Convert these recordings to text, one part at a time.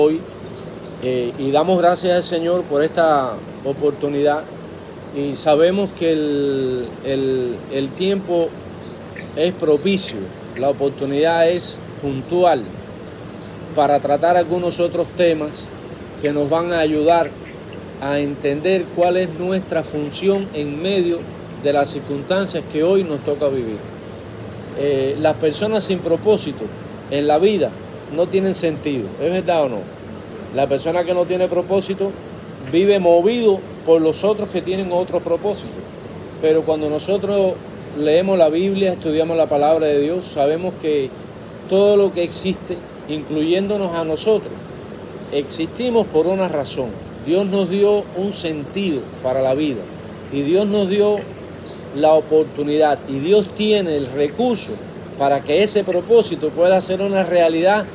hoy y damos gracias al Señor por esta oportunidad y sabemos que el tiempo es propicio, la oportunidad es puntual para tratar algunos otros temas que nos van a ayudar a entender cuál es nuestra función en medio de las circunstancias que hoy nos toca vivir. Las personas sin propósito en la vida no tienen sentido, ¿es verdad o no? La persona que no tiene propósito vive movido por los otros que tienen otro propósito. Pero cuando nosotros leemos la Biblia, estudiamos la palabra de Dios, sabemos que todo lo que existe, incluyéndonos a nosotros, existimos por una razón. Dios nos dio un sentido para la vida y Dios nos dio la oportunidad y Dios tiene el recurso para que ese propósito pueda ser una realidad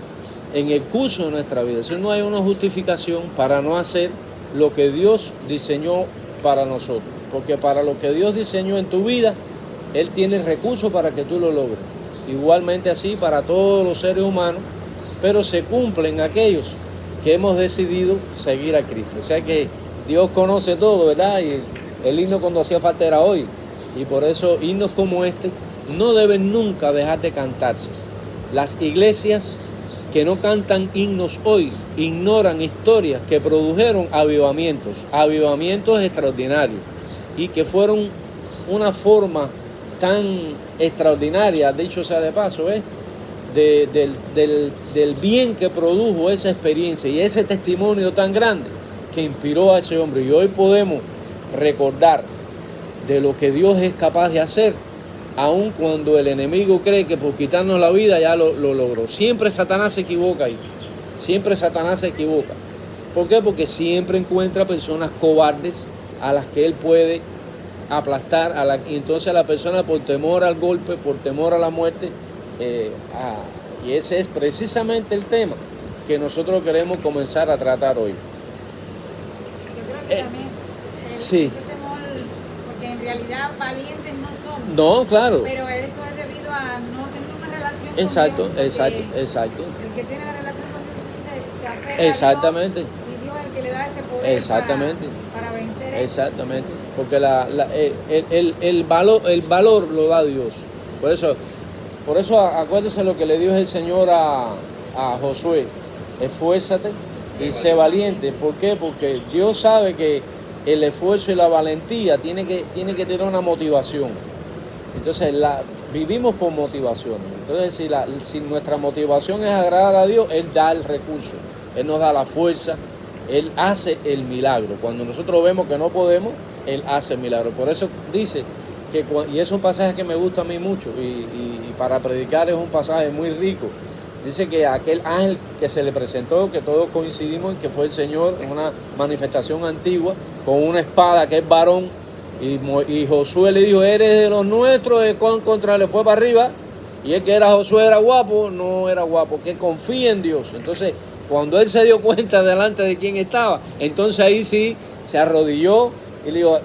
en el curso de nuestra vida. Si no hay una justificación para no hacer lo que Dios diseñó para nosotros, porque para lo que Dios diseñó en tu vida, Él tiene recursos para que tú lo logres. Igualmente así para todos los seres humanos, pero se cumplen aquellos que hemos decidido seguir a Cristo. O sea que Dios conoce todo, ¿verdad? Y el himno cuando hacía falta era hoy. Y por eso himnos como este no deben nunca dejar de cantarse. Las iglesias que no cantan himnos hoy ignoran historias que produjeron avivamientos extraordinarios y que fueron una forma tan extraordinaria, dicho sea de paso, del bien que produjo esa experiencia y ese testimonio tan grande que inspiró a ese hombre. Y hoy podemos recordar de lo que Dios es capaz de hacer, aun cuando el enemigo cree que por quitarnos la vida ya lo logró. Siempre Satanás se equivoca ahí. Siempre Satanás se equivoca. ¿Por qué? Porque siempre encuentra personas cobardes a las que él puede aplastar. Y entonces a la persona, por temor al golpe, por temor a la muerte, y ese es precisamente el tema que nosotros queremos comenzar a tratar hoy. Yo creo que también sí. Ese temor, porque en realidad valientes no somos. No, claro. Pero eso es debido a no tener una relación exacto, con Dios. Exacto. El que tiene la relación con Dios se aferra exactamente. a Dios, y Dios es el que le da ese poder para vencer eso. Exactamente. Porque el valor lo da Dios. Por eso acuérdese lo que le dijo el Señor a Josué: esfuérzate y sé valiente. ¿Por qué? Porque Dios sabe que el esfuerzo y la valentía tiene que tener una motivación. Entonces vivimos por motivación. Entonces si nuestra motivación es agradar a Dios, Él da el recurso, Él nos da la fuerza, Él hace el milagro. Cuando nosotros vemos que no podemos, Él hace el milagro. Por eso dice que, y es un pasaje que me gusta a mí mucho, y para predicar es un pasaje muy rico. Dice que aquel ángel que se le presentó, que todos coincidimos en que fue el Señor en una manifestación antigua, con una espada, que es varón, y Josué le dijo: eres de los nuestros, contra le fue para arriba, y es que era Josué era guapo, no era guapo, que confía en Dios. Entonces, cuando él se dio cuenta delante de quién estaba, entonces ahí sí se arrodilló y le dijo: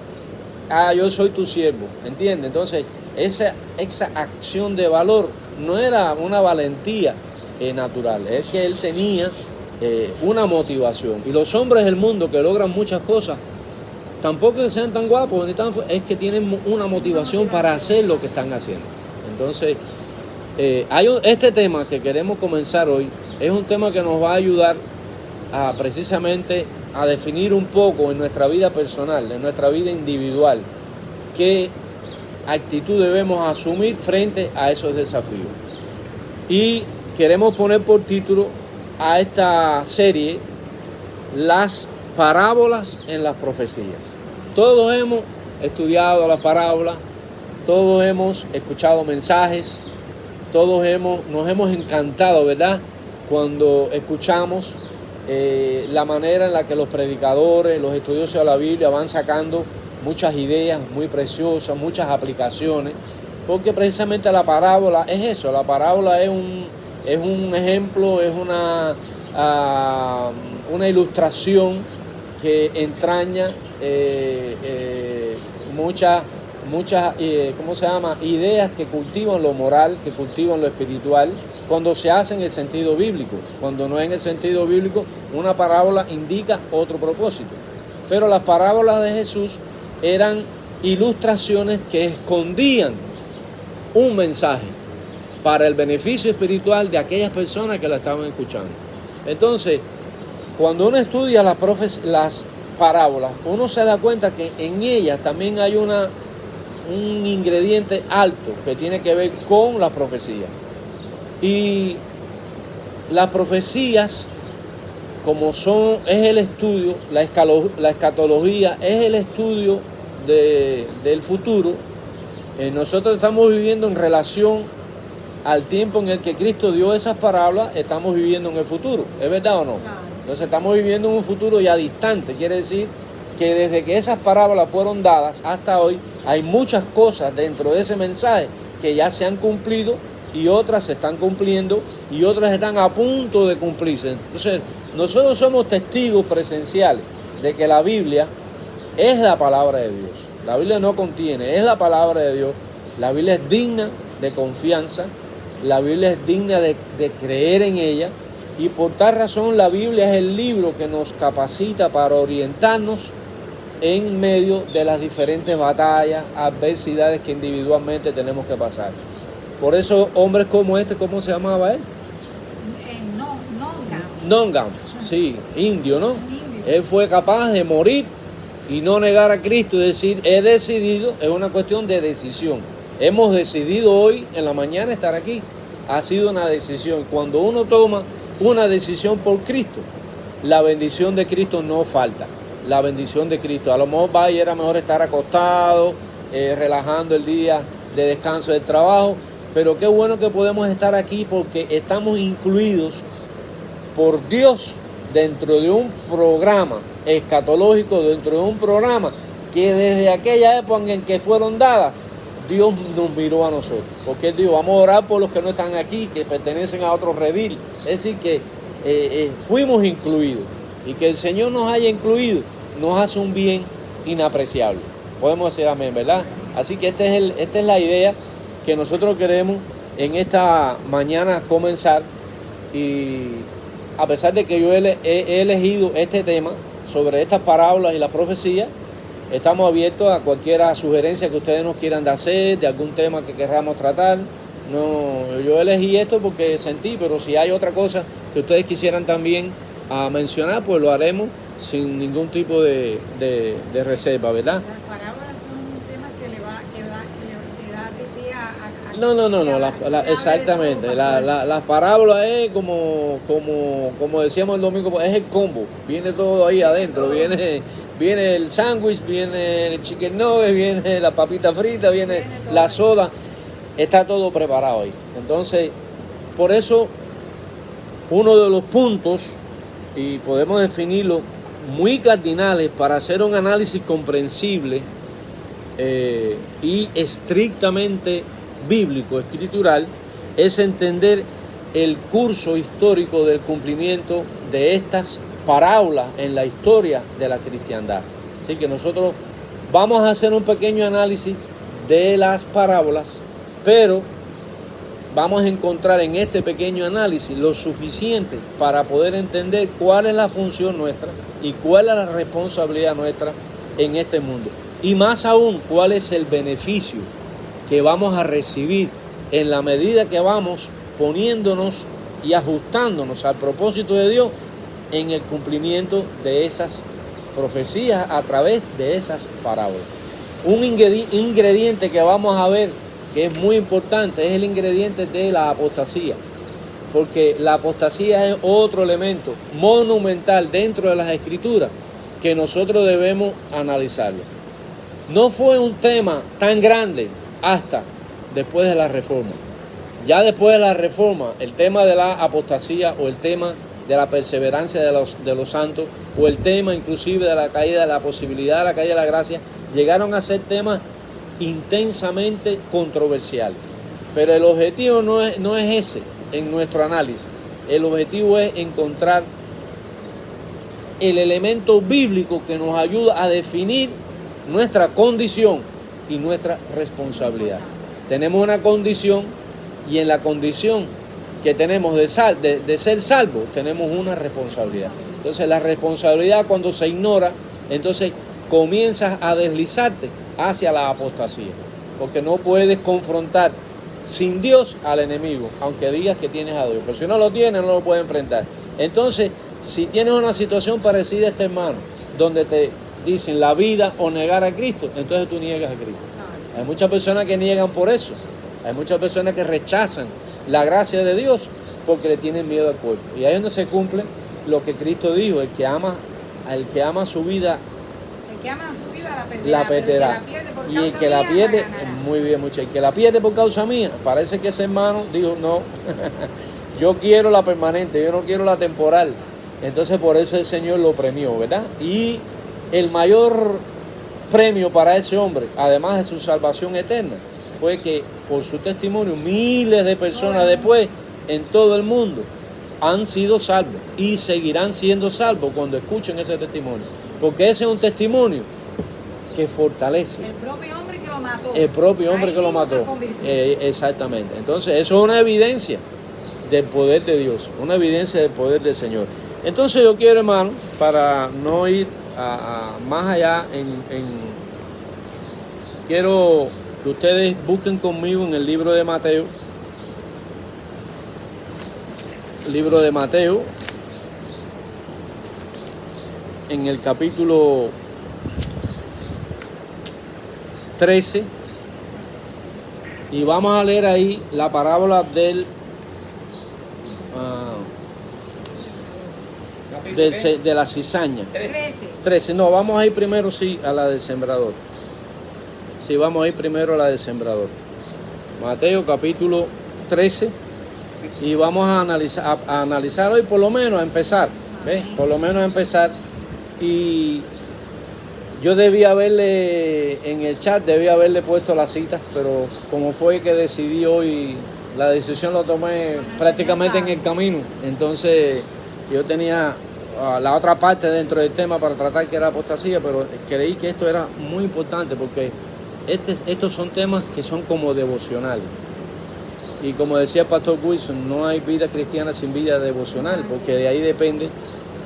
yo soy tu siervo, ¿entiendes? Entonces, esa acción de valor no era una valentía natural, es que él tenía una motivación. Y los hombres del mundo que logran muchas cosas, tampoco que sean tan guapos, es que tienen una motivación para hacer lo que están haciendo. Entonces, este tema que queremos comenzar hoy es un tema que nos va a ayudar precisamente a definir un poco en nuestra vida personal, en nuestra vida individual, qué actitud debemos asumir frente a esos desafíos. Y queremos poner por título a esta serie: las parábolas en las profecías. Todos hemos estudiado las parábolas, todos hemos escuchado mensajes, todos nos hemos encantado, ¿verdad?, cuando escuchamos la manera en la que los predicadores, los estudiosos de la Biblia van sacando muchas ideas muy preciosas, muchas aplicaciones, porque precisamente la parábola es eso. La parábola es un ejemplo, es una ilustración que entraña muchas ideas que cultivan lo moral, que cultivan lo espiritual, cuando se hace en el sentido bíblico. Cuando no es en el sentido bíblico, una parábola indica otro propósito. Pero las parábolas de Jesús eran ilustraciones que escondían un mensaje para el beneficio espiritual de aquellas personas que la estaban escuchando. Entonces, cuando uno estudia las parábolas, uno se da cuenta que en ellas también hay un ingrediente alto que tiene que ver con la profecía. Y las profecías, como es el estudio, la escatología es el estudio del futuro, nosotros estamos viviendo en relación al tiempo en el que Cristo dio esas parábolas, estamos viviendo en el futuro. ¿Es verdad o no? Claro. Entonces estamos viviendo en un futuro ya distante. Quiere decir que desde que esas parábolas fueron dadas hasta hoy, hay muchas cosas dentro de ese mensaje que ya se han cumplido y otras se están cumpliendo y otras están a punto de cumplirse. Entonces, nosotros somos testigos presenciales de que la Biblia es la palabra de Dios. La Biblia no contiene, es la palabra de Dios. La Biblia es digna de confianza. La Biblia es digna de creer en ella. Y por tal razón la Biblia es el libro que nos capacita para orientarnos en medio de las diferentes batallas, adversidades que individualmente tenemos que pasar. Por eso hombres como este, ¿cómo se llamaba él? Nongam, sí, indio, ¿no? Él fue capaz de morir y no negar a Cristo y decir, he decidido, es una cuestión de decisión. Hemos decidido hoy en la mañana estar aquí. Ha sido una decisión. Cuando uno toma una decisión por Cristo, la bendición de Cristo no falta. La bendición de Cristo. A lo mejor va y era mejor estar acostado, relajando el día de descanso del trabajo, pero qué bueno que podemos estar aquí porque estamos incluidos por Dios dentro de un programa escatológico, dentro de un programa que desde aquella época en que fueron dadas, Dios nos miró a nosotros, porque Él dijo, vamos a orar por los que no están aquí, que pertenecen a otro redil. Es decir, que fuimos incluidos, y que el Señor nos haya incluido nos hace un bien inapreciable. Podemos decir amén, ¿verdad? Así que esta es la idea que nosotros queremos en esta mañana comenzar, y a pesar de que yo he elegido este tema sobre estas parábolas y la profecía, estamos abiertos a cualquier sugerencia que ustedes nos quieran hacer, de algún tema que queramos tratar. No, yo elegí esto porque sentí, pero si hay otra cosa que ustedes quisieran también mencionar, pues lo haremos sin ningún tipo de reserva, ¿verdad? Las parábolas son un tema que da de pie a No, exactamente. Las parábolas es como decíamos el domingo, es el combo. Viene todo ahí adentro, viene el sándwich, viene el chicken nugget, viene la papita frita, viene la soda. Está todo preparado ahí. Entonces, por eso, uno de los puntos, y podemos definirlo, muy cardinales para hacer un análisis comprensible y estrictamente bíblico, escritural, es entender el curso histórico del cumplimiento de estas parábolas en la historia de la cristiandad. Así que nosotros vamos a hacer un pequeño análisis de las parábolas, pero vamos a encontrar en este pequeño análisis lo suficiente para poder entender cuál es la función nuestra y cuál es la responsabilidad nuestra en este mundo. Y más aún, cuál es el beneficio que vamos a recibir en la medida que vamos poniéndonos y ajustándonos al propósito de Dios en el cumplimiento de esas profecías a través de esas parábolas. Un ingrediente que vamos a ver que es muy importante es el ingrediente de la apostasía, porque la apostasía es otro elemento monumental dentro de las Escrituras que nosotros debemos analizarlo. No fue un tema tan grande hasta después de la Reforma. Ya después de la Reforma, el tema de la apostasía o el tema de la perseverancia de los santos o el tema inclusive de la caída, de la posibilidad de la caída de la gracia, llegaron a ser temas intensamente controversiales. Pero el objetivo no es ese en nuestro análisis. El objetivo es encontrar el elemento bíblico que nos ayuda a definir nuestra condición y nuestra responsabilidad. Tenemos una condición y en la condición que tenemos de ser salvos, tenemos una responsabilidad. Entonces la responsabilidad, cuando se ignora, entonces comienzas a deslizarte hacia la apostasía, porque no puedes confrontar sin Dios al enemigo, aunque digas que tienes a Dios, pero si no lo tienes no lo puedes enfrentar. Entonces, si tienes una situación parecida a este hermano, donde te dicen la vida o negar a Cristo, entonces tú niegas a Cristo. Hay muchas personas que niegan por eso. Hay muchas personas que rechazan la gracia de Dios porque le tienen miedo al cuerpo. Y ahí es donde se cumple lo que Cristo dijo: el que ama su vida, el que ama su vida la perderá. Y el que la pierde, muy bien, mucho. El que la pierde por causa mía, parece que ese hermano dijo: no, yo quiero la permanente, yo no quiero la temporal. Entonces por eso el Señor lo premió, ¿verdad? Y el mayor premio para ese hombre, además de su salvación eterna, fue que por su testimonio miles de personas después en todo el mundo han sido salvos y seguirán siendo salvos cuando escuchen ese testimonio, porque ese es un testimonio que fortalece. El propio hombre que lo mató. El propio hombre Ahí que lo mismo se mató. convirtió. Exactamente. Entonces eso es una evidencia del poder de Dios, una evidencia del poder del Señor. Entonces yo quiero, hermano, para no ir más allá quiero que ustedes busquen conmigo en el libro de Mateo. Libro de Mateo, en el capítulo 13, y vamos a leer ahí la parábola de la cizaña. 13. No, vamos a ir primero, sí, a la del sembrador. Sí, vamos a ir primero a la del sembrador. Mateo capítulo 13. Y vamos a analizar hoy, por lo menos a empezar. ¿Ves? Por lo menos a empezar. Y yo debía haberle, en el chat, debía haberle puesto las citas, pero como fue que decidí hoy, la decisión la tomé prácticamente en el camino. Entonces yo tenía la otra parte dentro del tema para tratar, que era apostasía, pero creí que esto era muy importante porque estos son temas que son como devocionales. Y como decía el pastor Wilson, no hay vida cristiana sin vida devocional, porque de ahí depende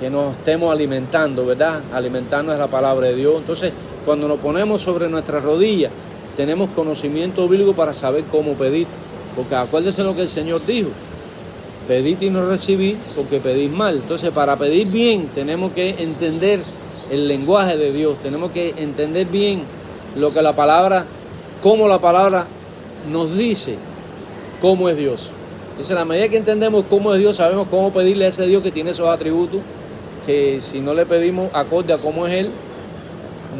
que nos estemos alimentando, ¿verdad? Alimentarnos de la palabra de Dios. Entonces, cuando nos ponemos sobre nuestras rodillas, tenemos conocimiento bíblico para saber cómo pedir. Porque acuérdense lo que el Señor dijo: pedid y no recibid, porque pedís mal. Entonces, para pedir bien, tenemos que entender el lenguaje de Dios. Tenemos que entender bien lo que la palabra, cómo la palabra nos dice cómo es Dios. Entonces, a la medida que entendemos cómo es Dios, sabemos cómo pedirle a ese Dios que tiene esos atributos, que si no le pedimos acorde a cómo es Él,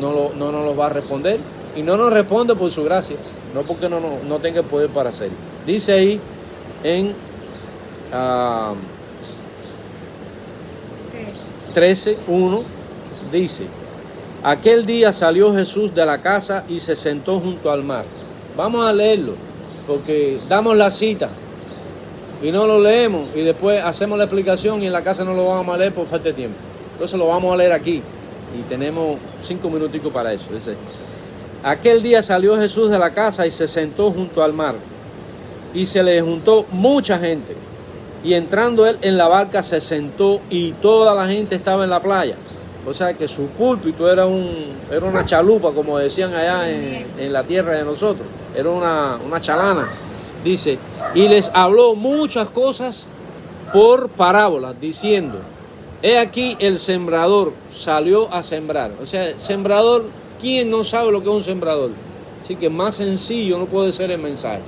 no nos los va a responder. Y no nos responde por su gracia, no porque no tenga el poder para hacerlo. Dice ahí en 13:1, dice: aquel día salió Jesús de la casa y se sentó junto al mar. Vamos a leerlo, porque damos la cita y no lo leemos y después hacemos la explicación y en la casa no lo vamos a leer por falta de tiempo. Entonces lo vamos a leer aquí y tenemos 5 minuticos para eso. Dice: aquel día salió Jesús de la casa y se sentó junto al mar, y se le juntó mucha gente, y entrando él en la barca se sentó, y toda la gente estaba en la playa. O sea que su púlpito era una chalupa, como decían allá en la tierra de nosotros. Era una chalana. Dice: y les habló muchas cosas por parábolas, diciendo: he aquí el sembrador salió a sembrar. O sea, sembrador, ¿quién no sabe lo que es un sembrador? Así que más sencillo no puede ser el mensaje.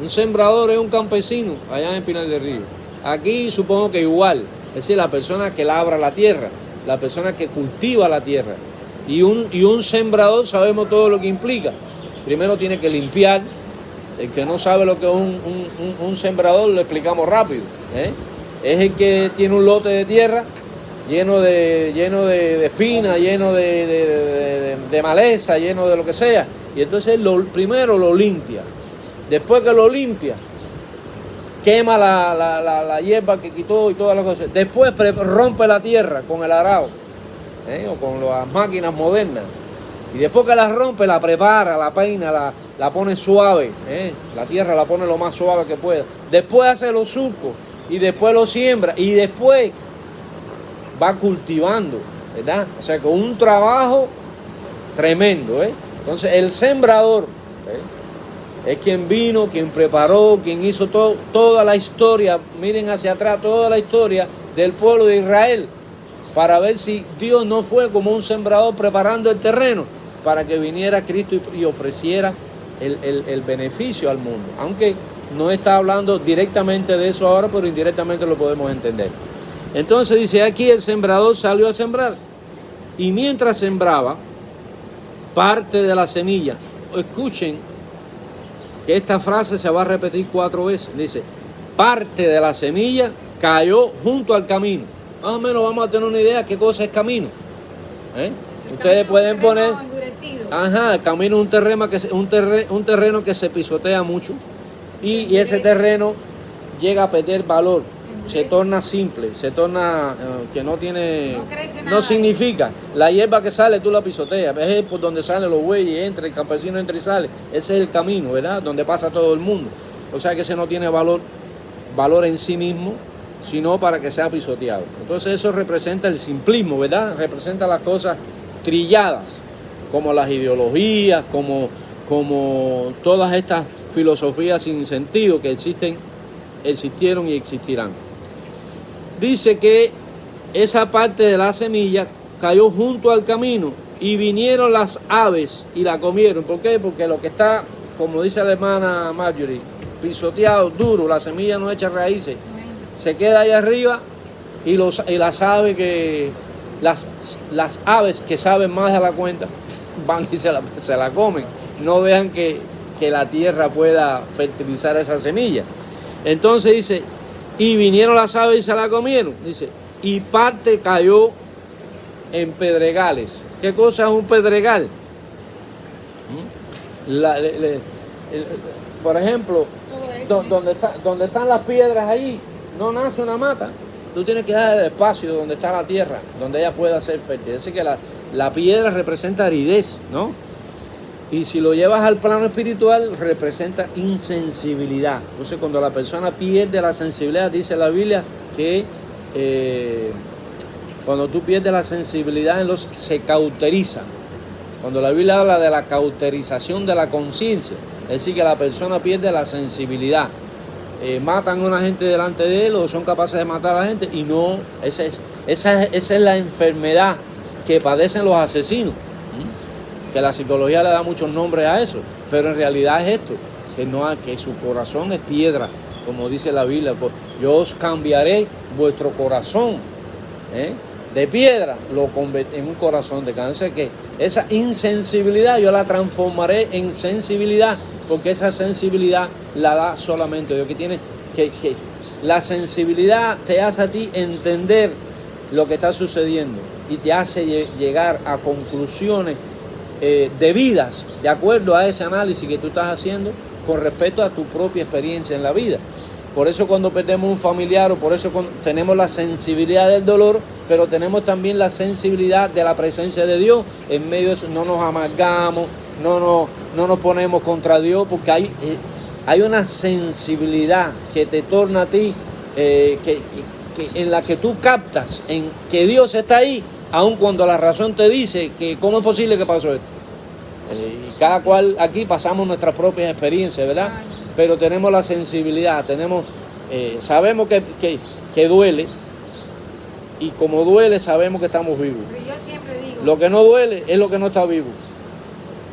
Un sembrador es un campesino allá en Pinar del Río. Aquí supongo que igual, es decir, la persona que labra la tierra, la persona que cultiva la tierra. Y un sembrador, sabemos todo lo que implica. Primero tiene que limpiar. El que no sabe lo que es un sembrador, lo explicamos rápido. Es el que tiene un lote de tierra lleno de espinas, lleno de maleza, lleno de lo que sea. Y entonces primero lo limpia. Después que lo limpia, quema la hierba que quitó y todas las cosas. Después rompe la tierra con el arado, o con las máquinas modernas. Y después que la rompe, la prepara, la peina, la pone suave, la tierra la pone lo más suave que pueda. Después hace los surcos y después lo siembra y después va cultivando, ¿verdad? O sea, con un trabajo tremendo, Entonces, el sembrador es quien vino, quien preparó, quien hizo toda la historia. Miren hacia atrás, toda la historia del pueblo de Israel, para ver si Dios no fue como un sembrador preparando el terreno para que viniera Cristo y ofreciera el beneficio al mundo. Aunque no está hablando directamente de eso ahora, pero indirectamente lo podemos entender. Entonces dice aquí, el sembrador salió a sembrar, y mientras sembraba, parte de la semilla, escuchen que esta frase se va a repetir 4 veces, dice, parte de la semilla cayó junto al camino. Más o menos vamos a tener una idea de qué cosa es camino. Ustedes pueden poner, el camino es un terreno que se pisotea mucho, y ese terreno llega a perder valor. Se torna simple, se torna que no tiene, no significa. La hierba que sale tú la pisoteas, es por donde salen los bueyes, entra el campesino, entra y sale. Ese es el camino, ¿verdad? Donde pasa todo el mundo. O sea que ese no tiene valor en sí mismo, sino para que sea pisoteado. Entonces eso representa el simplismo, ¿verdad? Representa las cosas trilladas, como las ideologías, como todas estas filosofías sin sentido que existieron y existirán. Dice que esa parte de la semilla cayó junto al camino y vinieron las aves y la comieron. ¿Por qué? Porque lo que está, como dice la hermana Marjorie, pisoteado, duro, la semilla no echa raíces, se queda ahí arriba, y las aves que saben más de la cuenta van y se la comen. No dejan que la tierra pueda fertilizar esa semilla. Entonces dice, y vinieron las aves y se la comieron. Dice, y parte cayó en pedregales. ¿Qué cosa es un pedregal? Por ejemplo, donde están las piedras ahí, no nace una mata. Tú tienes que dar el espacio donde está la tierra, donde ella pueda ser fértil. Así que la piedra representa aridez, ¿no? Y si lo llevas al plano espiritual, representa insensibilidad. Entonces, cuando la persona pierde la sensibilidad, dice la Biblia que cuando tú pierdes la sensibilidad, se cauteriza. Cuando la Biblia habla de la cauterización de la conciencia, es decir, que la persona pierde la sensibilidad. Matan a una gente delante de él, o son capaces de matar a la gente, y no, esa es la enfermedad que padecen los asesinos. Que la psicología le da muchos nombres a eso, pero en realidad es esto, que su corazón es piedra, como dice la Biblia. Yo os cambiaré vuestro corazón de piedra, lo convertiré en un corazón de carne. O sea que esa insensibilidad yo la transformaré en sensibilidad, porque esa sensibilidad la da solamente Dios, que tiene que la sensibilidad te hace a ti entender lo que está sucediendo y te hace llegar a conclusiones debidas, de acuerdo a ese análisis que tú estás haciendo con respecto a tu propia experiencia en la vida. Por eso cuando perdemos un familiar, o por eso tenemos la sensibilidad del dolor, pero tenemos también la sensibilidad de la presencia de Dios. En medio de eso no nos amargamos, no nos ponemos contra Dios, porque hay una sensibilidad que te torna a ti, en la que tú captas en que Dios está ahí, aun cuando la razón te dice que cómo es posible que pasó esto. Y cada cual aquí pasamos nuestras propias experiencias, ¿verdad? Pero tenemos la sensibilidad, sabemos que duele, y como duele sabemos que estamos vivos. Pero yo siempre digo, lo que no duele es lo que no está vivo.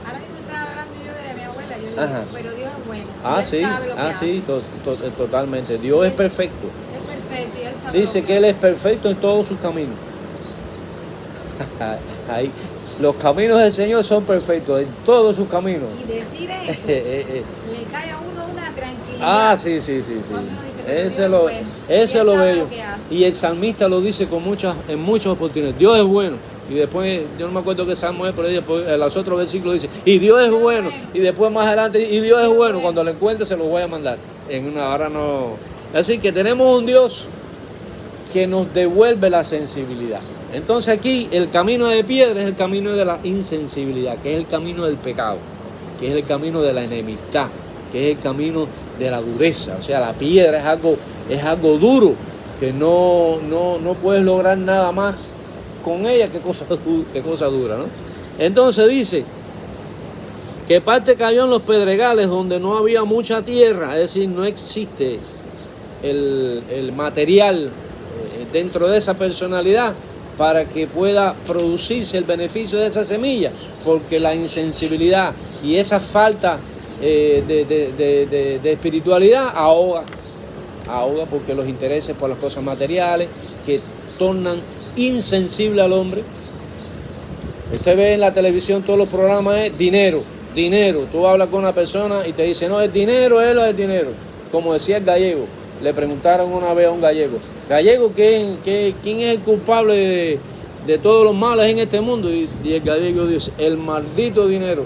Ahora mismo estaba hablando yo de mi abuela, yo digo, pero Dios es bueno. Sí, totalmente. Dios es perfecto. Es perfecto y Él sabe. Dice que Él es perfecto en todos sus caminos. Ahí, los caminos del Señor son perfectos en todos sus caminos. Y decir eso le cae a uno una tranquilidad. Sí. Dice, Ese lo bello. Y el salmista lo dice en muchas oportunidades. Dios es bueno. Y después, yo no me acuerdo qué salmo es, pero después, en los otros versículos dice, y Dios es bueno. Y después más adelante, y Dios es bueno. Cuando lo encuentre se lo voy a mandar. Ahora no. Así que tenemos un Dios que nos devuelve la sensibilidad. Entonces aquí el camino de piedra es el camino de la insensibilidad, que es el camino del pecado. que es el camino de la enemistad, que es el camino de la dureza. O sea, la piedra es algo duro, que no puedes lograr nada más con ella que cosa dura, ¿no? Entonces dice que parte cayó en los pedregales donde no había mucha tierra, es decir, no existe el material dentro de esa personalidad para que pueda producirse el beneficio de esa semilla, porque la insensibilidad y esa falta de espiritualidad ahoga porque los intereses por las cosas materiales que tornan insensible al hombre. Usted ve en la televisión todos los programas es dinero. Tú hablas con una persona y te dice, no, es dinero, él es dinero. Como decía el gallego, le preguntaron una vez a un gallego, ¿quién es el culpable de todos los males en este mundo? Y el gallego dice, el maldito dinero.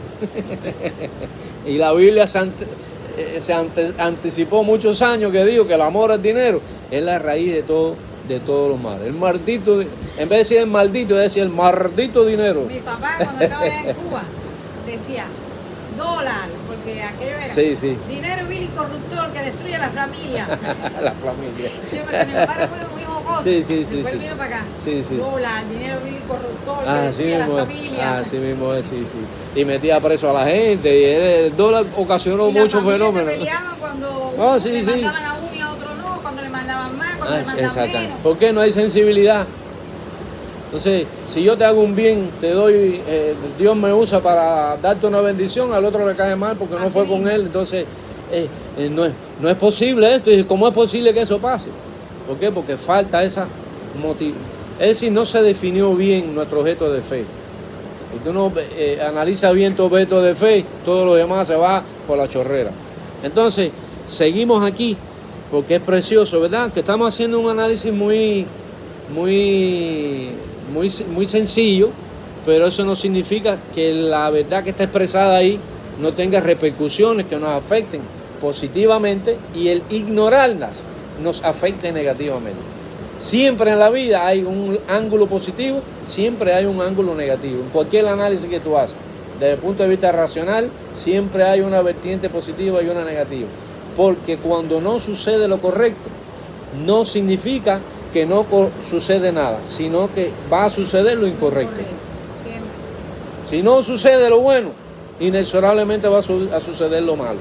Y la Biblia se anticipó muchos años que dijo que el amor al dinero es la raíz de todos los males. El maldito, en vez de decir el maldito, decía el maldito dinero. Mi papá cuando estaba allá en Cuba decía dólar, porque aquello era dinero vil y corruptor que destruye la familia. La familia. Sí, porque mi papá era muy jocoso. Después vino para acá. Dólar, dinero vil y corruptor que destruye la familia. Así mismo es, sí. Y metía preso a la gente y el dólar ocasionó muchos fenómenos. Se peleaban cuando le mandaban a uno y a otro no, cuando le mandaban más, cuando le mandaban menos. ¿Por qué no hay sensibilidad? Entonces, si yo te hago un bien, te doy, Dios me usa para darte una bendición, al otro le cae mal porque no fue con él. Entonces, no es posible esto. Y ¿cómo es posible que eso pase? ¿Por qué? Porque falta esa motivo. Es decir, no se definió bien nuestro objeto de fe. Si tú no analizas bien tu objeto de fe, todo lo demás se va por la chorrera. Entonces, seguimos aquí, porque es precioso, ¿verdad? Que estamos haciendo un análisis muy sencillo, pero eso no significa que la verdad que está expresada ahí no tenga repercusiones que nos afecten positivamente y el ignorarlas nos afecte negativamente. Siempre en la vida hay un ángulo positivo, siempre hay un ángulo negativo. En cualquier análisis que tú haces, desde el punto de vista racional, siempre hay una vertiente positiva y una negativa. Porque cuando no sucede lo correcto, no significa que no sucede nada, sino que va a suceder lo incorrecto. Si no sucede lo bueno, inexorablemente va a suceder lo malo.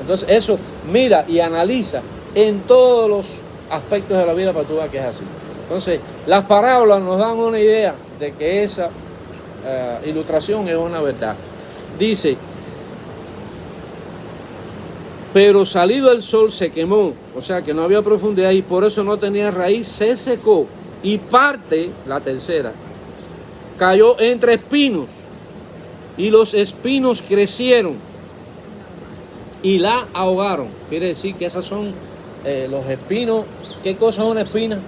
Entonces eso mira y analiza en todos los aspectos de la vida para que tú veas que es así. Entonces las parábolas nos dan una idea de que esa ilustración es una verdad. Dice, pero salido el sol se quemó, o sea que no había profundidad y por eso no tenía raíz, se secó y parte, la tercera, cayó entre espinos y los espinos crecieron y la ahogaron. Quiere decir que esas son los espinos. ¿Qué cosa es una espina?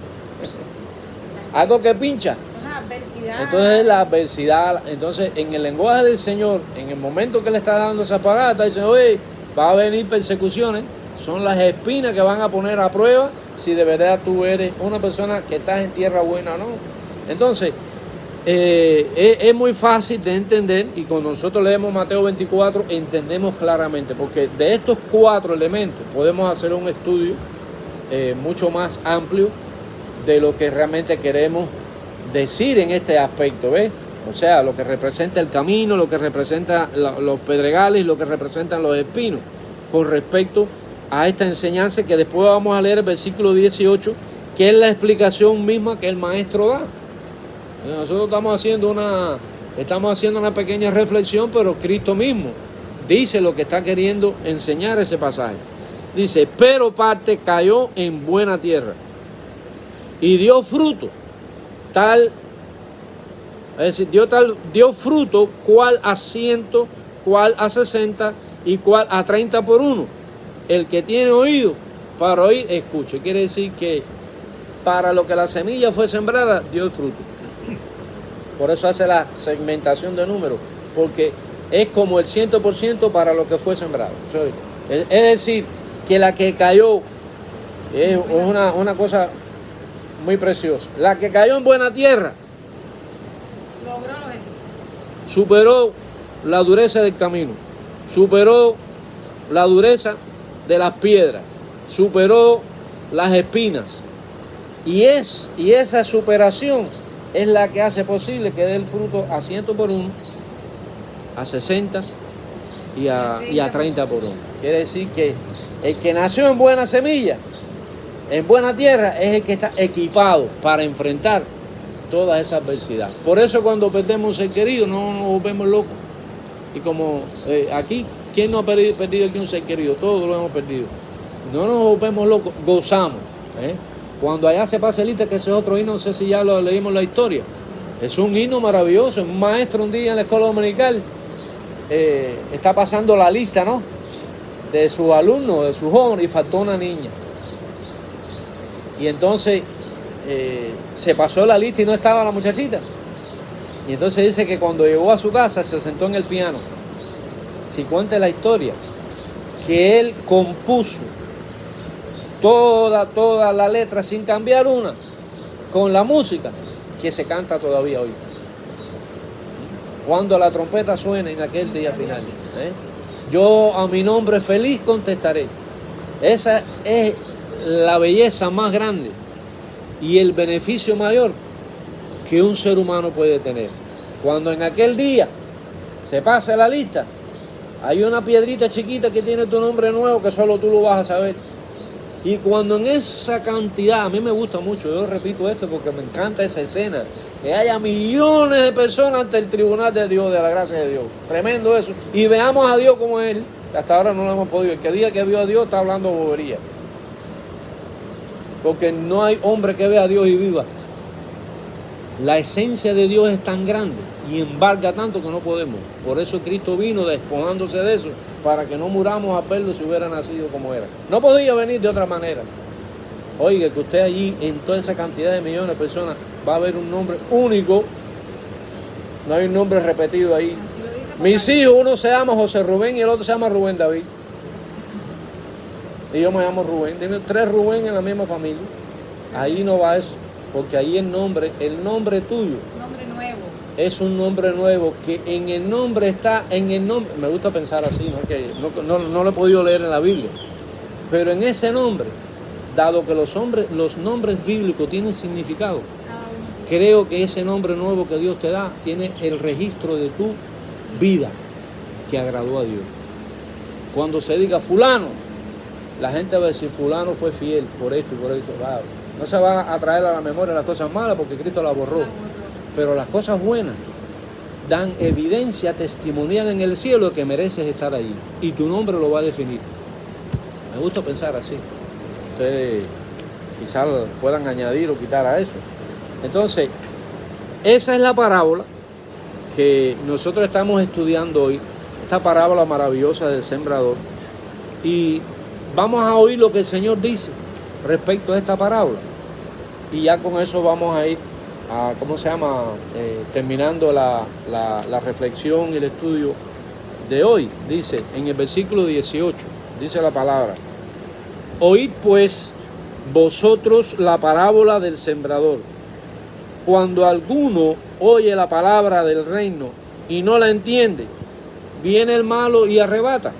Algo que pincha. Son las adversidades. Entonces la adversidad, entonces en el lenguaje del Señor, en el momento que le está dando esa palabra, está diciendo, oye, va a venir persecuciones, son las espinas que van a poner a prueba si de verdad tú eres una persona que estás en tierra buena o no. Entonces, es muy fácil de entender y cuando nosotros leemos Mateo 24 entendemos claramente, porque de estos 4 elementos podemos hacer un estudio mucho más amplio de lo que realmente queremos decir en este aspecto, ¿ves? O sea, lo que representa el camino, lo que representa los pedregales, lo que representan los espinos, con respecto a esta enseñanza que después vamos a leer el versículo 18, que es la explicación misma que el maestro da. Nosotros estamos haciendo una pequeña reflexión, pero Cristo mismo dice lo que está queriendo enseñar ese pasaje. Dice, pero parte cayó en buena tierra y dio fruto, es decir, dio fruto, cual a 100, cual a 60 y cual a 30 por uno. El que tiene oído para oír, escuche. Quiere decir que para lo que la semilla fue sembrada, dio el fruto. Por eso hace la segmentación de números, porque es como el 100% para lo que fue sembrado. Es decir, que la que cayó es una cosa muy preciosa. La que cayó en buena tierra logró los objetivos. superó la dureza del camino, superó la dureza de las piedras, superó las espinas. Y esa superación es la que hace posible que dé el fruto a 100 por uno, a 60 y a 30 por uno. Quiere decir que el que nació en buena semilla, en buena tierra, es el que está equipado para enfrentar todas esas adversidades. Por eso cuando perdemos un ser querido no nos volvemos locos. Y como aquí, ¿quién no ha perdido aquí un ser querido? Todos lo hemos perdido. No nos volvemos locos, gozamos. Cuando allá se pasa el lista, que ese es otro himno, no sé si ya lo leímos la historia. Es un himno maravilloso. Un maestro un día en la escuela dominical está pasando la lista, ¿no?, de sus alumnos, de sus jóvenes, y faltó una niña. Y entonces se pasó la lista y no estaba la muchachita. Y entonces dice que cuando llegó a su casa se sentó en el piano. Si cuenta la historia, que él compuso toda la letra sin cambiar una, con la música que se canta todavía hoy. Cuando la trompeta suene en aquel día final, yo a mi nombre feliz contestaré. Esa es la belleza más grande y el beneficio mayor que un ser humano puede tener. Cuando en aquel día se pase la lista, hay una piedrita chiquita que tiene tu nombre nuevo que solo tú lo vas a saber. Y cuando en esa cantidad, a mí me gusta mucho, yo repito esto porque me encanta esa escena, que haya millones de personas ante el tribunal de Dios, de la gracia de Dios. Tremendo eso. Y veamos a Dios como Él. Hasta ahora no lo hemos podido. El que diga que vio a Dios está hablando bobería. Porque no hay hombre que vea a Dios y viva. La esencia de Dios es tan grande y embarga tanto que no podemos. Por eso Cristo vino despojándose de eso, para que no muramos al verlo si hubiera nacido como era. No podía venir de otra manera. Oiga, que usted allí, en toda esa cantidad de millones de personas, va a haber un nombre único. No hay un nombre repetido ahí. Mis hijos, uno se llama José Rubén y el otro se llama Rubén David. Y yo me llamo Rubén. Tiene 3 Rubén en la misma familia. Ahí no va eso, porque ahí el nombre tuyo. Nombre nuevo. Es un nombre nuevo, que en el nombre está, en el nombre, me gusta pensar así, ¿no? Que no lo he podido leer en la Biblia, pero en ese nombre, dado que los nombres bíblicos tienen significado, creo que ese nombre nuevo que Dios te da tiene el registro de tu vida que agradó a Dios. Cuando se diga fulano, la gente va a decir fulano fue fiel por esto y por esto. No se va a traer a la memoria las cosas malas porque Cristo las borró. Pero las cosas buenas dan evidencia testimonial en el cielo de que mereces estar allí. Y tu nombre lo va a definir. Me gusta pensar así. Ustedes quizás puedan añadir o quitar a eso. Entonces, esa es la parábola que nosotros estamos estudiando hoy. Esta parábola maravillosa del sembrador. Y vamos a oír lo que el Señor dice respecto a esta parábola. Y ya con eso vamos a ir a, terminando la reflexión y el estudio de hoy. Dice en el versículo 18, dice la palabra: oíd pues vosotros la parábola del sembrador. Cuando alguno oye la palabra del reino y no la entiende, viene el malo y arrebata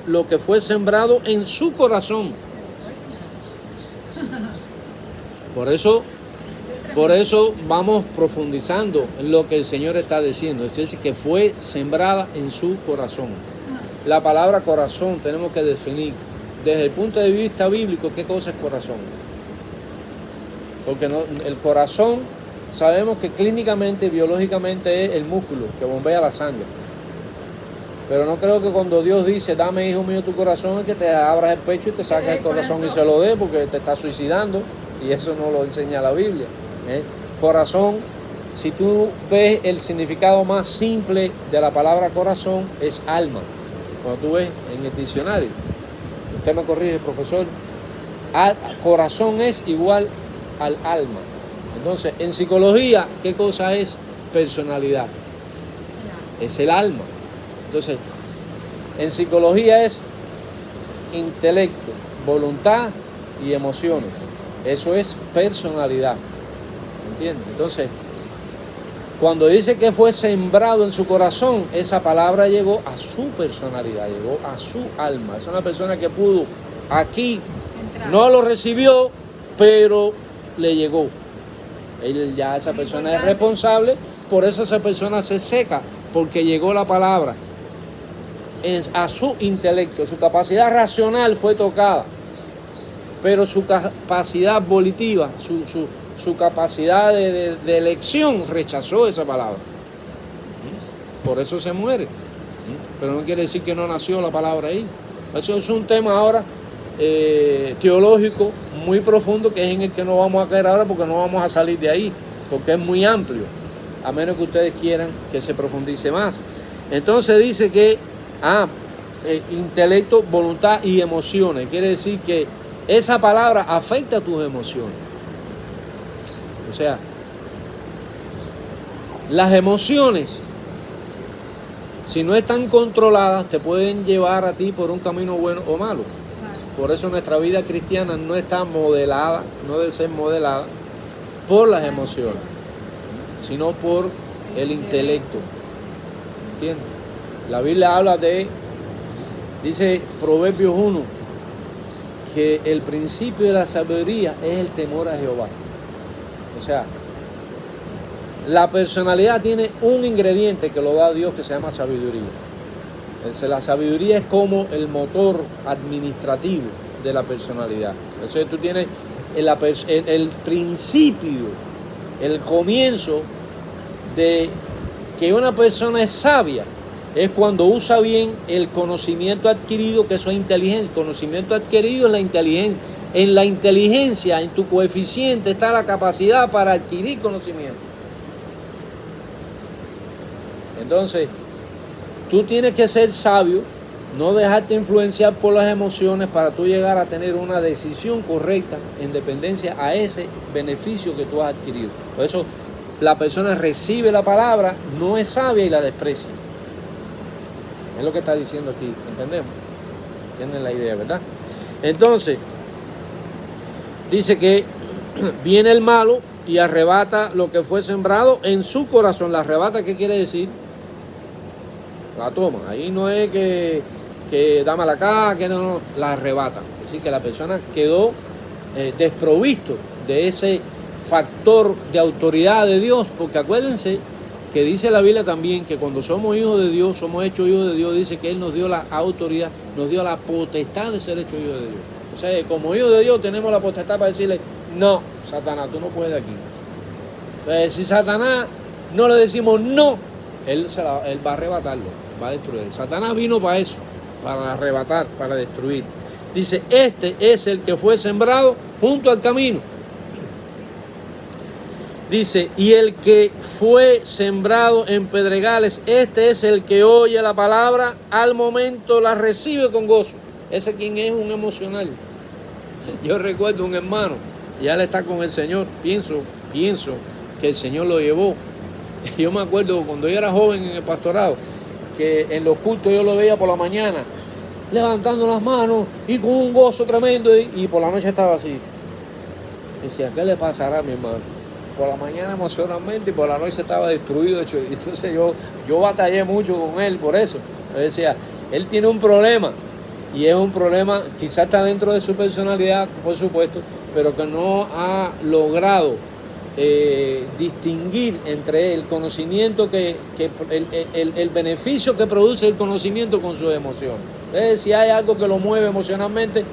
lo que fue sembrado en su corazón. Por eso vamos profundizando en lo que el Señor está diciendo. Es decir, que fue sembrada en su corazón. La palabra corazón tenemos que definir desde el punto de vista bíblico qué cosa es corazón. Porque el corazón sabemos que clínicamente, biológicamente es el músculo que bombea la sangre. Pero no creo que cuando Dios dice, dame, hijo mío, tu corazón, es que te abras el pecho y te saques el corazón y se lo dé, porque te está suicidando. Y eso no lo enseña la Biblia. Corazón, si tú ves el significado más simple de la palabra corazón, es alma. Cuando tú ves en el diccionario, usted me corrige, profesor, corazón es igual al alma. Entonces, en psicología, ¿qué cosa es personalidad? Es el alma. Entonces, en psicología es intelecto, voluntad y emociones. Eso es personalidad. ¿Entiendes? Entonces, Cuando dice que fue sembrado en su corazón, esa palabra llegó a su personalidad, llegó a su alma. Es una persona que pudo aquí, no lo recibió, pero le llegó. Esa persona es responsable, por eso esa persona se seca, porque llegó la palabra a su intelecto, su capacidad racional fue tocada, pero su capacidad volitiva, su capacidad de elección rechazó esa palabra. Por eso se muere. Pero no quiere decir que no nació la palabra ahí. Eso es un tema ahora teológico muy profundo, que es en el que no vamos a caer ahora, porque no vamos a salir de ahí, porque es muy amplio, a menos que ustedes quieran que se profundice más. Entonces dice que intelecto, voluntad y emociones. Quiere decir que esa palabra afecta a tus emociones. O sea, las emociones, si no están controladas, te pueden llevar a ti por un camino bueno o malo. Por eso nuestra vida cristiana no está modelada, no debe ser modelada por las emociones, sino por el intelecto. ¿Entiendes? La Biblia habla dice Proverbios 1, que el principio de la sabiduría es el temor a Jehová. O sea, la personalidad tiene un ingrediente que lo da Dios, que se llama sabiduría. La sabiduría es como el motor administrativo de la personalidad. Entonces tú tienes el principio, el comienzo de que una persona es sabia, es cuando usa bien el conocimiento adquirido, que eso es inteligencia. Conocimiento adquirido es la inteligencia. En la inteligencia, en tu coeficiente, está la capacidad para adquirir conocimiento. Entonces, tú tienes que ser sabio, no dejarte influenciar por las emociones para tú llegar a tener una decisión correcta en dependencia a ese beneficio que tú has adquirido. Por eso la persona recibe la palabra, no es sabia y la desprecia. Es lo que está diciendo aquí, ¿entendemos? Tienen la idea, ¿verdad? Entonces, dice que viene el malo y arrebata lo que fue sembrado en su corazón. ¿La arrebata qué quiere decir? La toma. Ahí no es que dámela acá, que no, la arrebata. Es decir, que la persona quedó desprovisto de ese factor de autoridad de Dios, porque acuérdense que dice la Biblia también que cuando somos hijos de Dios, somos hechos hijos de Dios, dice que Él nos dio la autoridad, nos dio la potestad de ser hechos hijos de Dios. O sea, como hijos de Dios tenemos la potestad para decirle, no, Satanás, tú no puedes de aquí. Entonces, si Satanás no le decimos no, él va a arrebatarlo, va a destruir. Satanás vino para eso, para arrebatar, para destruir. Dice, este es el que fue sembrado junto al camino. Dice, y el que fue sembrado en pedregales, este es el que oye la palabra, al momento la recibe con gozo. Ese quien es un emocional. Yo recuerdo un hermano, ya él está con el Señor, pienso que el Señor lo llevó. Yo me acuerdo cuando yo era joven en el pastorado, que en los cultos yo lo veía por la mañana, levantando las manos y con un gozo tremendo, y por la noche estaba así. Decía, ¿qué le pasará a mi hermano? Por la mañana emocionalmente y por la noche estaba destruido. Entonces yo batallé mucho con él por eso. Yo decía, él tiene un problema, y es un problema, quizás está dentro de su personalidad, por supuesto, pero que no ha logrado distinguir entre el conocimiento, el beneficio que produce el conocimiento con sus emociones. Entonces, si hay algo que lo mueve emocionalmente,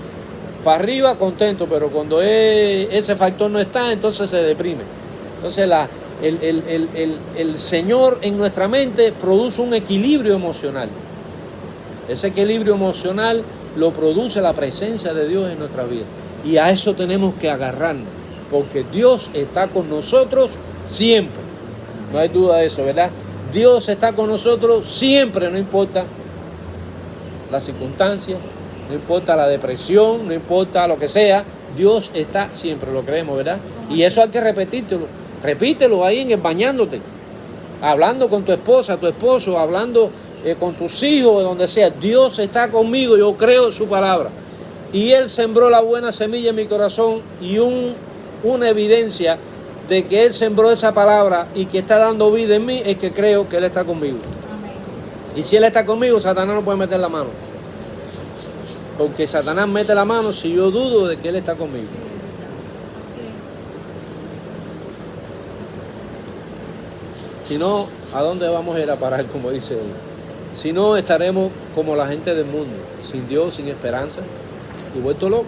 para arriba, contento, pero cuando ese factor no está, entonces se deprime. Entonces el Señor en nuestra mente produce un equilibrio emocional. Ese equilibrio emocional lo produce la presencia de Dios en nuestra vida. Y a eso tenemos que agarrarnos, porque Dios está con nosotros siempre. No hay duda de eso, ¿verdad? Dios está con nosotros siempre, no importa la circunstancia, no importa la depresión, no importa lo que sea, Dios está siempre, lo creemos, ¿verdad? Y eso hay que repítelo ahí bañándote, hablando con tu esposa, tu esposo, hablando con tus hijos, donde sea. Dios está conmigo, yo creo su palabra. Y Él sembró la buena semilla en mi corazón, y una evidencia de que Él sembró esa palabra y que está dando vida en mí, es que creo que Él está conmigo. Amén. Y si Él está conmigo, Satanás no puede meter la mano. Porque Satanás mete la mano si yo dudo de que Él está conmigo. Así es. Si no, ¿a dónde vamos a ir a parar, como dice él? Si no, estaremos como la gente del mundo, sin Dios, sin esperanza y vuelto loco.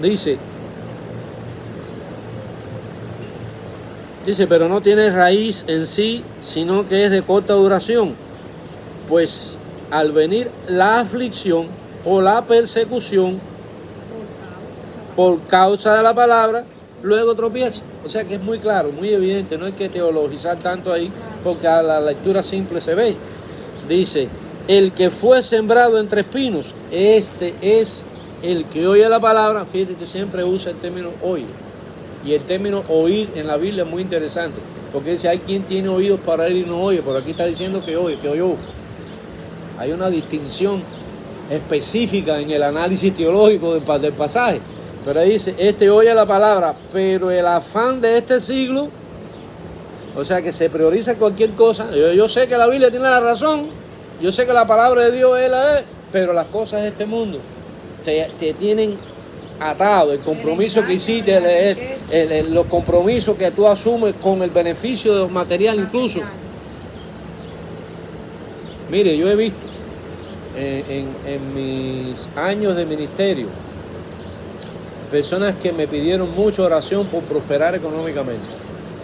Dice, pero no tiene raíz en sí, sino que es de corta duración. Pues al venir la aflicción o la persecución por causa de la palabra, luego tropieza. O sea que es muy claro, muy evidente, no hay que teologizar tanto ahí, porque a la lectura simple se ve. Dice, el que fue sembrado entre espinos, este es el que oye la palabra. Fíjate que siempre usa el término oye. Y el término oír en la Biblia es muy interesante, porque dice, hay quien tiene oídos para oír y no oye, pero aquí está diciendo que oye, que oyó. Hay una distinción específica en el análisis teológico del pasaje. Pero ahí dice, este oye la palabra, pero el afán de este siglo, o sea que se prioriza cualquier cosa. Yo sé que la Biblia tiene la razón, yo sé que la palabra de Dios es la es, pero las cosas de este mundo te tienen atado. El compromiso que hiciste, los compromisos que tú asumes con el beneficio material incluso. Mire, yo he visto en mis años de ministerio personas que me pidieron mucha oración por prosperar económicamente.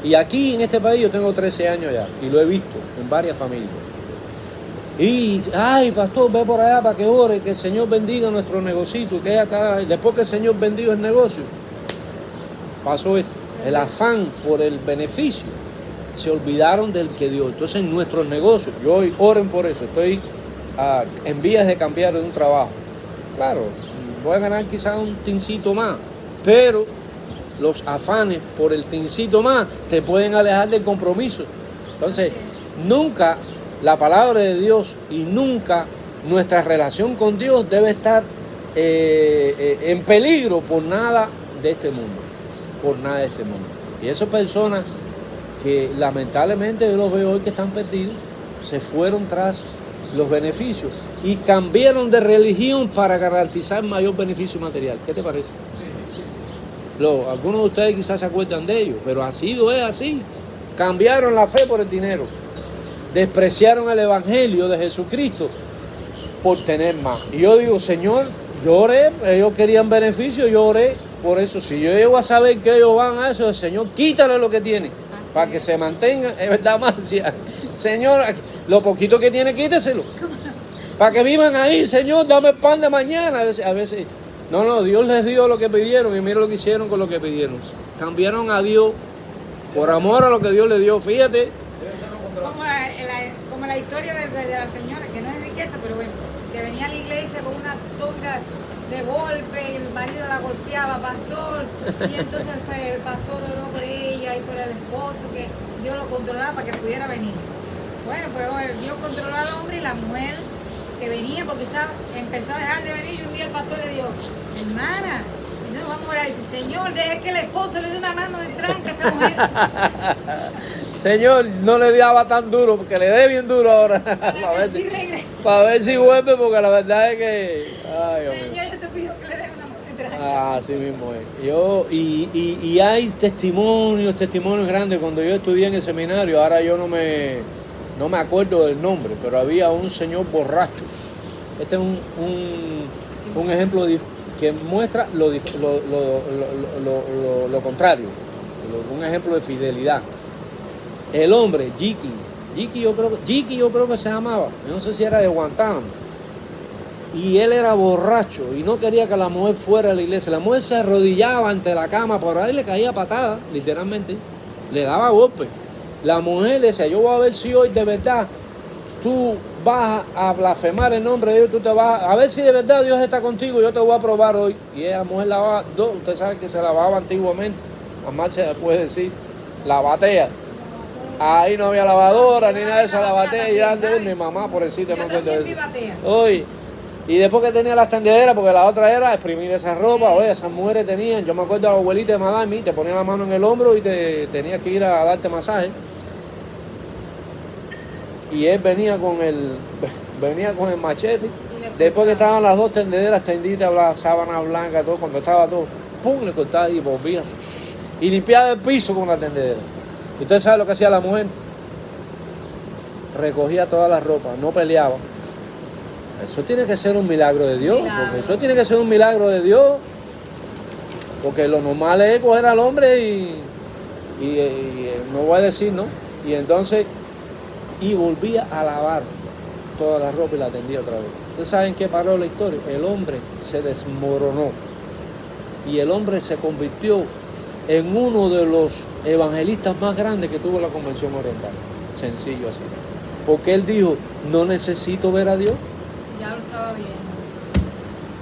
Y aquí en este país yo tengo 13 años ya y lo he visto en varias familias. Y, ay, pastor, ve por allá para que ore, que el Señor bendiga nuestro negocito, que acá, después que el Señor bendiga el negocio, pasó esto. El afán por el beneficio, se olvidaron del que dio. Entonces en nuestros negocios, yo hoy oren por eso, estoy en vías de cambiar de un trabajo. Claro, voy a ganar quizás un tincito más, pero los afanes por el tincito más te pueden alejar del compromiso. Entonces, nunca la palabra de Dios y nunca nuestra relación con Dios debe estar en peligro por nada de este mundo. Por nada de este mundo. Y esas personas que lamentablemente yo los veo hoy que están perdidos, se fueron tras los beneficios y cambiaron de religión para garantizar mayor beneficio material. ¿Qué te parece? Algunos de ustedes quizás se acuerdan de ello, pero es así. Cambiaron la fe por el dinero. Despreciaron el evangelio de Jesucristo por tener más. Y yo digo, Señor, yo oré, ellos querían beneficio, yo oré por eso. Si yo llego a saber que ellos van a eso, Señor, quítale lo que tienen para que se mantengan, es verdad, Marcia. Señor, lo poquito que tiene, quíteselo. Para que vivan ahí, Señor, dame el pan de mañana. A veces, no, Dios les dio lo que pidieron y mira lo que hicieron con lo que pidieron. Cambiaron a Dios por amor a lo que Dios le dio. Fíjate. Como la historia de la señora, que no es riqueza, pero bueno, que venía a la iglesia con una tonga de golpe y el marido la golpeaba, pastor, y entonces el pastor oró por ella y por el esposo, que Dios lo controlaba para que pudiera venir. Bueno, pues Dios controló al hombre y la mujer que venía porque empezó a dejar de venir y un día el pastor le dijo, hermana, dice, no, vamos a orar, dice, Señor, deje que el esposo le dé una mano de tranca a esta mujer. Señor, no le daba tan duro, porque le dé bien duro ahora. para ver si vuelve, porque la verdad es que... Ay, Señor, yo te pido que le dé una mano de tranca. Así mismo es. Y hay testimonios grandes. Cuando yo estudié en el seminario, ahora yo no me acuerdo del nombre, pero había un señor borracho. Este es un ejemplo que muestra lo contrario, un ejemplo de fidelidad. El hombre, Jiki yo creo que se llamaba, no sé si era de Guantánamo, y él era borracho y no quería que la mujer fuera a la iglesia. La mujer se arrodillaba ante la cama, por ahí le caía patada, literalmente, le daba golpes. La mujer le decía, yo voy a ver si hoy de verdad tú vas a blasfemar el nombre de Dios, tú te vas a ver si de verdad Dios está contigo, yo te voy a probar hoy. Y esa mujer lavaba, usted sabe que se lavaba antiguamente, además se puede decir, la batea. Ahí no había lavadora ni nada de esa, la batea, y antes mi mamá por el sitio me acuerdo de eso. Oye, Y después que tenía las tendederas, porque la otra era exprimir esa ropa, oye, esas mujeres tenían, yo me acuerdo de la abuelita de Madame, te ponía la mano en el hombro y te tenías que ir a darte masaje. Y él venía con el machete. Después que estaban las dos tendederas tendidas, la sábana blanca, todo, cuando estaba todo, pum, le cortaba y volvía. Y limpiaba el piso con la tendedera. ¿Usted sabe lo que hacía la mujer? Recogía toda la ropa, no peleaba. Eso tiene que ser un milagro de Dios, porque eso tiene que ser un milagro de Dios. Porque lo normal es coger al hombre y no voy a decir, ¿no? Y entonces, y volvía a lavar toda la ropa y la tendía otra vez. ¿Ustedes saben qué paró la historia? El hombre se desmoronó y el hombre se convirtió en uno de los evangelistas más grandes que tuvo la Convención Oriental. Sencillo así. Porque él dijo, no necesito ver a Dios. Ya lo estaba viendo.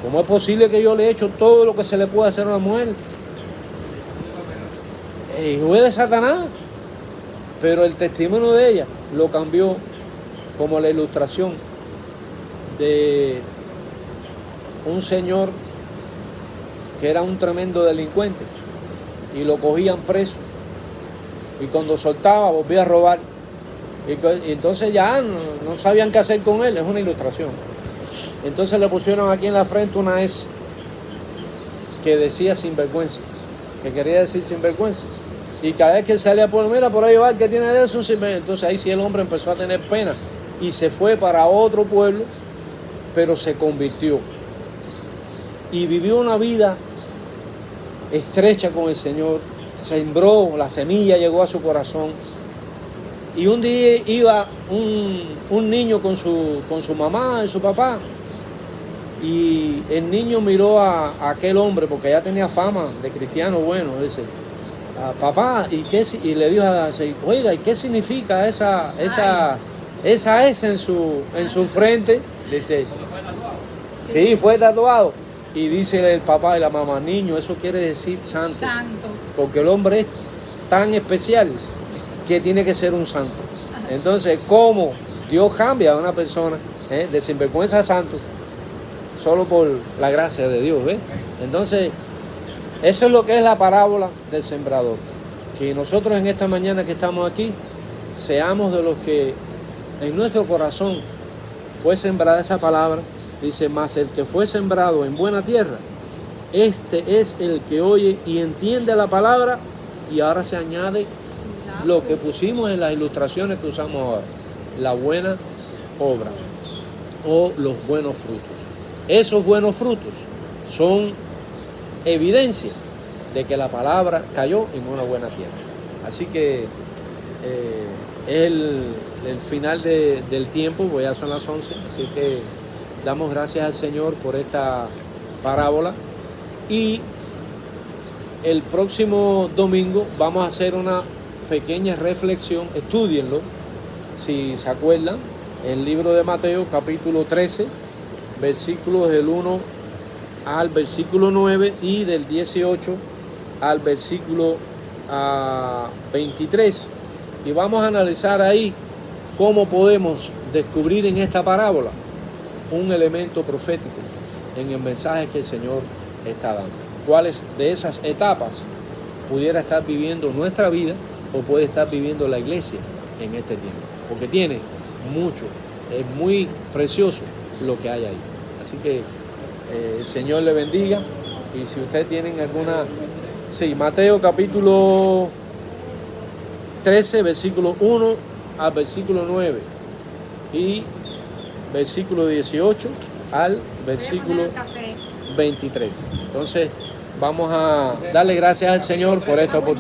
¿Cómo es posible que yo le he hecho todo lo que se le puede hacer a una mujer? Hijo de Satanás. Pero el testimonio de ella lo cambió como la ilustración de un señor que era un tremendo delincuente y lo cogían preso y cuando soltaba volvía a robar y entonces ya no sabían qué hacer con él. Es una ilustración. Entonces le pusieron aquí en la frente una S que decía sinvergüenza, que quería decir sinvergüenza. Y cada vez que salía por mira, por ahí va, el que tiene de eso, entonces ahí sí el hombre empezó a tener pena y se fue para otro pueblo, pero se convirtió y vivió una vida estrecha con el Señor. Sembró, la semilla llegó a su corazón. Y un día iba un niño con su mamá y su papá, y el niño miró a aquel hombre, porque ya tenía fama de cristiano bueno, dice, papá, y le dijo así, oiga, ¿y qué significa esa S en su frente? Dice, sí, fue tatuado. Y dice el papá y la mamá, niño, eso quiere decir santo. Santo. Porque el hombre es tan especial que tiene que ser un santo. Entonces, ¿cómo Dios cambia a una persona de sinvergüenza a santo? Solo por la gracia de Dios, ¿ves? Entonces, eso es lo que es la parábola del sembrador. Que nosotros en esta mañana que estamos aquí, seamos de los que en nuestro corazón fue sembrada esa palabra. Dice, mas el que fue sembrado en buena tierra, este es el que oye y entiende la palabra, y ahora se añade lo que pusimos en las ilustraciones que usamos ahora, la buena obra o los buenos frutos. Esos buenos frutos son evidencia de que la palabra cayó en una buena tierra. Así que es el final del tiempo, pues ya son las 11, así que damos gracias al Señor por esta parábola. Y el próximo domingo vamos a hacer una pequeña reflexión, estúdienlo, si se acuerdan, el libro de Mateo, capítulo 13, versículos del 1 al versículo 9 y del 18 al versículo 23. Y vamos a analizar ahí cómo podemos descubrir en esta parábola un elemento profético en el mensaje que el Señor está dando. ¿Cuáles de esas etapas pudiera estar viviendo nuestra vida o puede estar viviendo la iglesia en este tiempo? Porque tiene mucho, es muy precioso lo que hay ahí. Así que el Señor le bendiga. Y si ustedes tienen alguna... Sí, Mateo capítulo 13, versículo 1 al versículo 9 y versículo 18 al versículo 23. Entonces vamos a darle gracias al Señor por esta oportunidad.